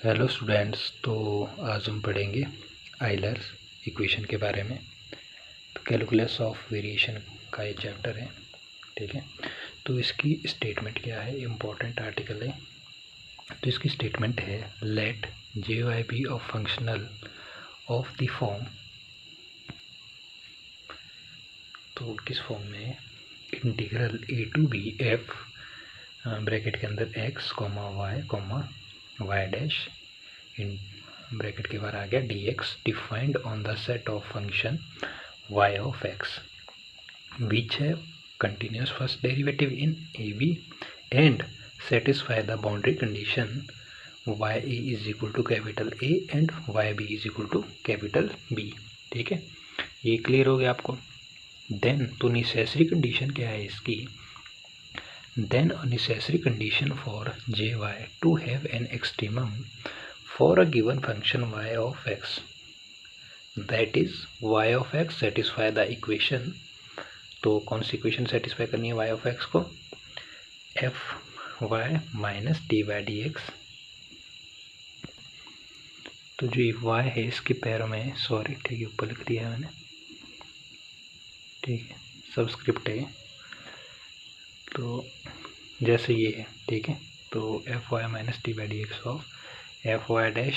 Hello students, तो आज हम पढ़ेंगे आइलर इक्वेशन के बारे में। तो कैलकुलस ऑफ वेरिएशन का ये चैप्टर है, ठीक है। तो इसकी स्टेटमेंट क्या है, इम्पोर्टेंट आर्टिकल है। तो इसकी स्टेटमेंट है let J y be of functional of the form, तो किस फॉर्म में, integral A to b f bracket के अंदर एक्स कॉमा वाई डैश इन ब्रैकेट के बाहर आ गया d x defined on the set of function y of x which है continuous first derivative in a b and satisfy the boundary condition y a is equal to capital A and y b is equal to capital B। ठीक है, ये clear हो गया आपको। Then तो necessary condition क्या है इसकी, then a necessary condition for J y to have an extremum for a given function y of x, that is y of x satisfy the equation। तो कौन सी इक्वेशन सेटिस्फाई करनी है y of x को, f y minus d Y D x. तो जो ये y है इसके पैरों में, सॉरी ठीक है ऊपर लिख दिया है मैंने, ठीक है सबस्क्रिप्ट है, तो जैसे ये है, ठीक है। तो f y minus d Y D x of f Y dash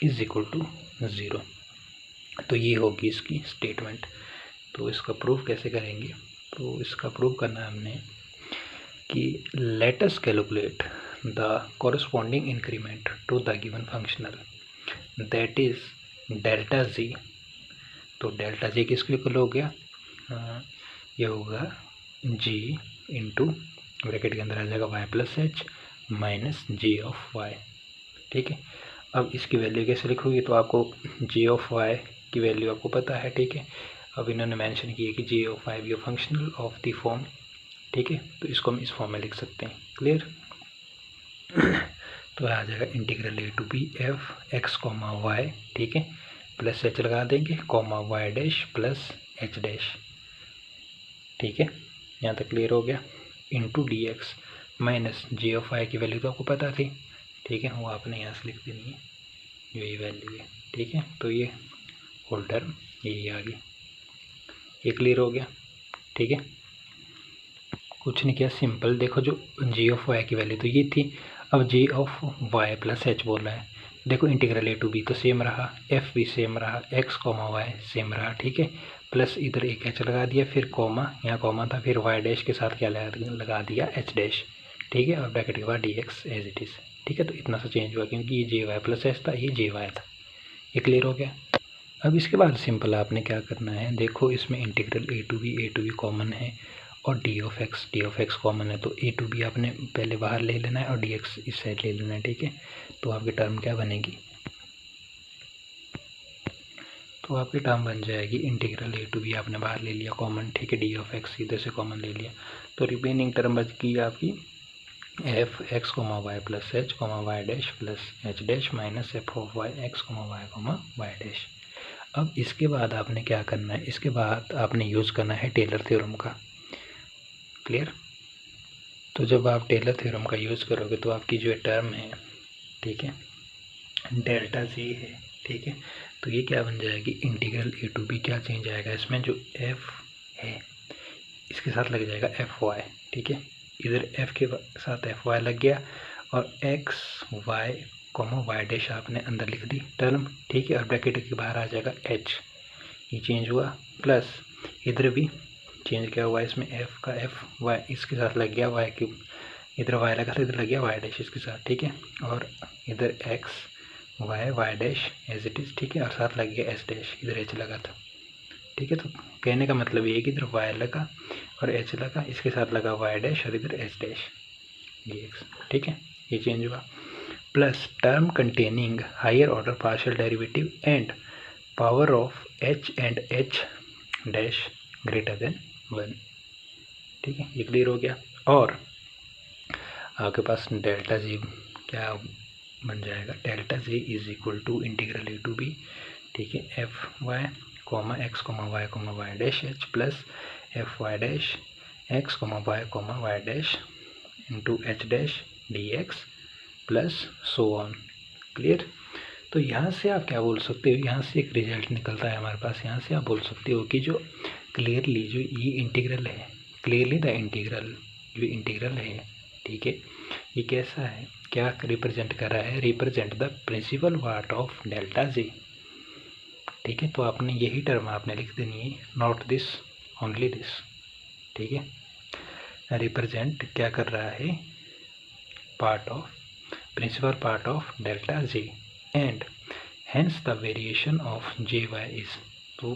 is equal to 0। तो ये होगी इसकी स्टेटमेंट। तो इसका प्रूफ कैसे करेंगे, तो इसका प्रूफ करना है हमने कि let us calculate the corresponding increment to the given functional that is delta G. तो डेल्टा जी किसके इक्वल हो गया, ये होगा जी इंटू ब्रैकेट के अंदर आ जाएगा y plus h minus G of y. ठीक है, अब इसकी वैल्यू कैसे लिखोगे, तो आपको जी ऑफ वाई की वैल्यू आपको पता है, ठीक है। अब इन्होंने मेंशन किया कि G of Y be functional of the form, ठीक है। तो इसको हम इस फॉर्म में लिख सकते हैं, क्लियर। तो आ जाएगा integral A to b f x comma y, ठीक है, प्लस एच लगा देंगे comma Y dash plus h dash, ठीक है। यहाँ तक क्लियर हो गया। Into D x minus G of y की वैल्यू तो आपको पता थी, ठीक है, वो आपने यहाँ से लिख देनी है, जो ये वैल्यू है, ठीक है। तो ये होल टर्म यही आ गई, ये क्लियर हो गया, ठीक है। कुछ नहीं किया, सिंपल देखो, जो जी ऑफ वाई की वैल्यू तो ये थी, अब जी ऑफ वाई प्लस एच बोल रहा है। देखो इंटीग्रल ए टू बी तो सेम रहा, एफ भी सेम रहा, एक्स कॉमा वाई सेम रहा, ठीक है। प्लस इधर एक एच लगा दिया, फिर कॉमा, यहाँ कॉमा था, फिर वाई डैश के साथ क्या लगा दिया, एच डैश, ठीक है। और ब्रैकेट के बाद d x as it is, ठीक है। तो इतना सा चेंज हुआ क्योंकि ये जे वाई प्लस एच था, ये जे वाई था, ये क्लियर हो गया। अब इसके बाद सिंपल आपने क्या करना है, देखो इसमें integral A to b common है और डी ऑफ एक्स कॉमन है, तो ए टू बी आपने पहले बाहर ले लेना है और डी एक्स इस साइड ले लेना है, ठीक है। तो आपकी टर्म क्या बनेगी, तो आपकी टर्म बन जाएगी इंटीग्रल ए टू बी आपने बाहर ले लिया कॉमन, ठीक है, डी ऑफ एक्स इधर से कॉमन ले लिया, तो रिमेनिंग टर्म बच गई आपकी f x comma y plus h comma y dash plus h dash minus f of y x comma y dash. अब इसके बाद आपने क्या करना है, इसके बाद आपने यूज़ करना है टेलर थ्योरम का, क्लियर। तो जब आप टेलर थ्योरम का यूज़ करोगे तो आपकी जो टर्म है, ठीक है, डेल्टा जी है, ठीक है। तो ये क्या बन जाएगी, इंटीग्रल ए टू बी क्या चेंज आएगा इसमें, जो एफ है इसके साथ लग जाएगा एफ वाई, ठीक है। इधर एफ के साथ एफ वाई लग गया और x y comma Y dash आपने अंदर लिख दी टर्म, ठीक है। और ब्रैकेट के बाहर आ जाएगा एच, ये चेंज हुआ, प्लस इधर भी चेंज क्या हुआ, इसमें एफ का एफ वाई इसके साथ लग गया वाई क्यूब, इधर वाई लगा था, इधर लग गया वाई डैश इसके साथ, ठीक है। और इधर x y dash as it is, ठीक है, और साथ लग गया एस डैश, इधर एच लगा था, ठीक है। तो कहने का मतलब ये है कि इधर वाई लगा और एच लगा, इसके साथ लगा वाई डैश और इधर एच डैश डी एक्स, ठीक है, ये चेंज हुआ। Plus term containing higher order partial derivative and power of h and h dash greater than 1, ठीक है, ये क्लियर हो गया। और आपके पास डेल्टा जी क्या बन जाएगा, delta G is equal to integral A to b, ठीक है, f Y comma x comma Y dash H plus F Y dash x comma Y dash into h dash d x plus so on, clear. तो यहाँ से आप क्या बोल सकते हो, यहाँ से एक रिजल्ट निकलता है हमारे पास। यहाँ से आप बोल सकते हो कि जो क्लियरली जो ये इंटीग्रल है, क्लियरली द इंटीग्रल, जो इंटीग्रल है, ठीक है, ये कैसा है, क्या रिप्रेजेंट कर रहा है, represent the principal part of delta G. ठीक है, तो आपने यही टर्म आपने लिख देनी है, नॉट दिस, ओनली दिस। ठीक है, रिप्रेजेंट क्या कर रहा है, part of, principal part of delta G and hence the variation of J Y is. तो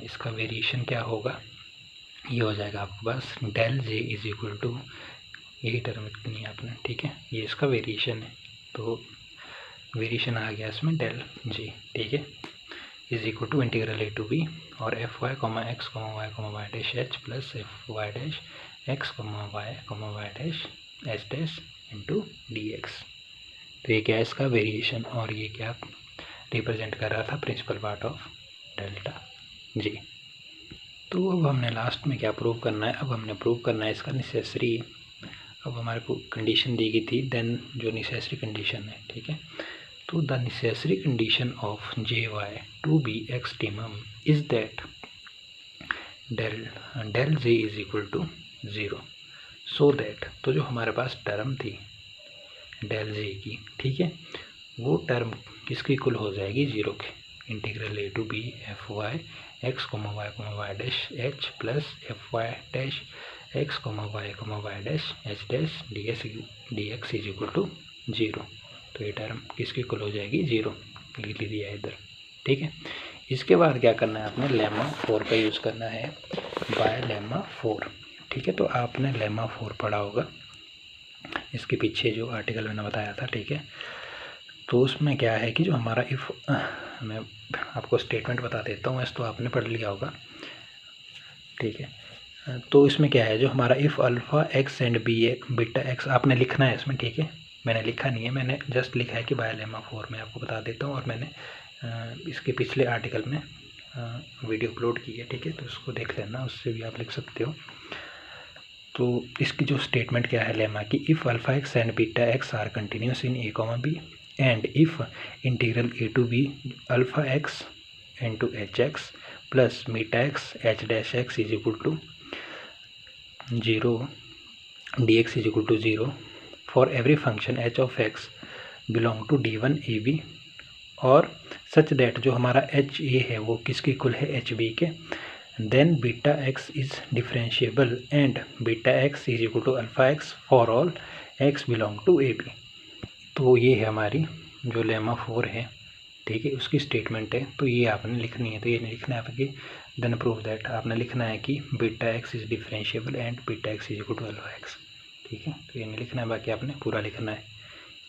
इसका वेरिएशन क्या होगा, ये हो जाएगा आपके पास del J is equal to, यही टर्म लिखनी है आपने। ठीक है, ये इसका वेरिएशन है, तो वेरिएशन आ गया इसमें डेल जी। ठीक है, is equal to integral A to B और F Y comma x comma Y dash H plus F Y dash x comma Y dash H dash into D x. तो ये क्या है, इसका वेरिएशन, और ये क्या रिप्रेजेंट कर रहा था, principal part of delta G. तो अब हमने लास्ट में क्या प्रूव करना है, अब हमने प्रूव करना है इसका नेसेसरी। अब हमारे को कंडीशन दी गई थी, देन जो नेसेसरी कंडीशन है, ठीक है, तो the necessary condition of J y to be extremum is that del J is equal to 0, so that, तो जो हमारे पास टर्म थी डेल जे की, ठीक है, वो टर्म किसकी इक्वल हो जाएगी, 0 के, integral A to b f y x comma y dash H plus F Y dash x comma y dash H dash d x is equal to 0। तो ये टर्म किसकी इक्वल हो जाएगी, 0, लिख दिया इधर। ठीक है, इसके बाद क्या करना है, आपने लेमा 4 का यूज़ करना है, बाय लेमा 4। ठीक है, तो आपने लेमा 4 पढ़ा होगा, इसके पीछे जो आर्टिकल मैंने बताया था। ठीक है, तो उसमें क्या है कि जो हमारा इफ़, मैं आपको स्टेटमेंट बता देता हूँ, वैसे तो आपने पढ़ लिया होगा। ठीक है, तो इसमें क्या है, जो हमारा if alpha x and beta x आपने लिखना है इसमें। ठीक है, मैंने लिखा नहीं है, मैंने जस्ट लिखा है कि बाय लेमा 4 में आपको बता देता हूँ, और मैंने इसके पिछले आर्टिकल में वीडियो अपलोड की है। ठीक है, तो उसको देख लेना, उससे भी आप लिख सकते हो। तो इसकी जो स्टेटमेंट क्या है लेमा की, if alpha x and beta x are continuous in a comma b and if integral A to b alpha x into h x plus beta x h dash x is equal to 0 d x is equal to 0 for every function h of x belong to D1 AB, और such that जो हमारा H A है वो किसकी equal है, h b के, then beta x is differentiable and beta x is equal to alpha x for all x belong to a b. तो ये है हमारी जो लेमा 4 है। ठीक है, उसकी स्टेटमेंट है, तो ये आपने लिखनी है। तो ये नहीं लिखना है आपके, देन प्रूव दैट आपने लिखना है कि beta x is differentiable and beta x is equal to alpha x. ठीक है, तो ये नहीं लिखना है, बाकी आपने पूरा लिखना है,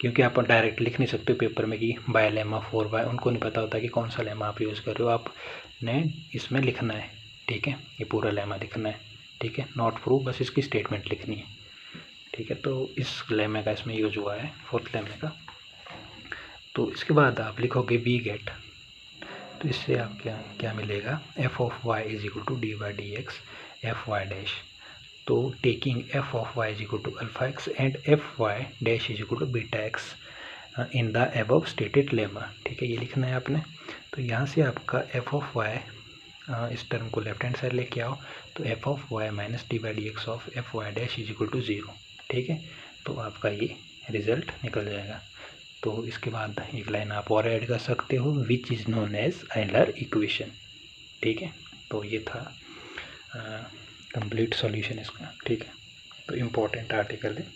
क्योंकि आप डायरेक्ट लिख नहीं सकते पेपर में कि बाय लेमा 4 बाय, उनको नहीं पता होता कि कौन सा लेमा आप यूज़ कर रहे हो, आपने इसमें लिखना है। ठीक है, ये पूरा लेमा लिखना है। ठीक है, नॉट प्रूव, बस इसकी स्टेटमेंट लिखनी है। ठीक है, तो इस लेमे का इसमें यूज हुआ है, 4th लेमे का। तो इसके बाद आप लिखोगे वी गेट, तो इससे आप क्या मिलेगा, F of Y is equal to D Y D X F Y dash. तो taking F of Y is equal to alpha x and F Y dash is equal to beta X in the above stated lemma. ठीक है, ये लिखना है आपने। तो यहाँ से आपका एफ ऑफ वाई, इस टर्म को लेफ्ट हैंड साइड लेके आओ, तो f of y minus d by d x of f Y dash is equal to 0। ठीक है, तो आपका ये रिजल्ट निकल जाएगा। तो इसके बाद एक लाइन आप और ऐड कर सकते हो, which is known as Euler equation. ठीक है, तो ये था कंप्लीट सॉल्यूशन इसका। ठीक है, तो इम्पोर्टेंट आर्टिकल है।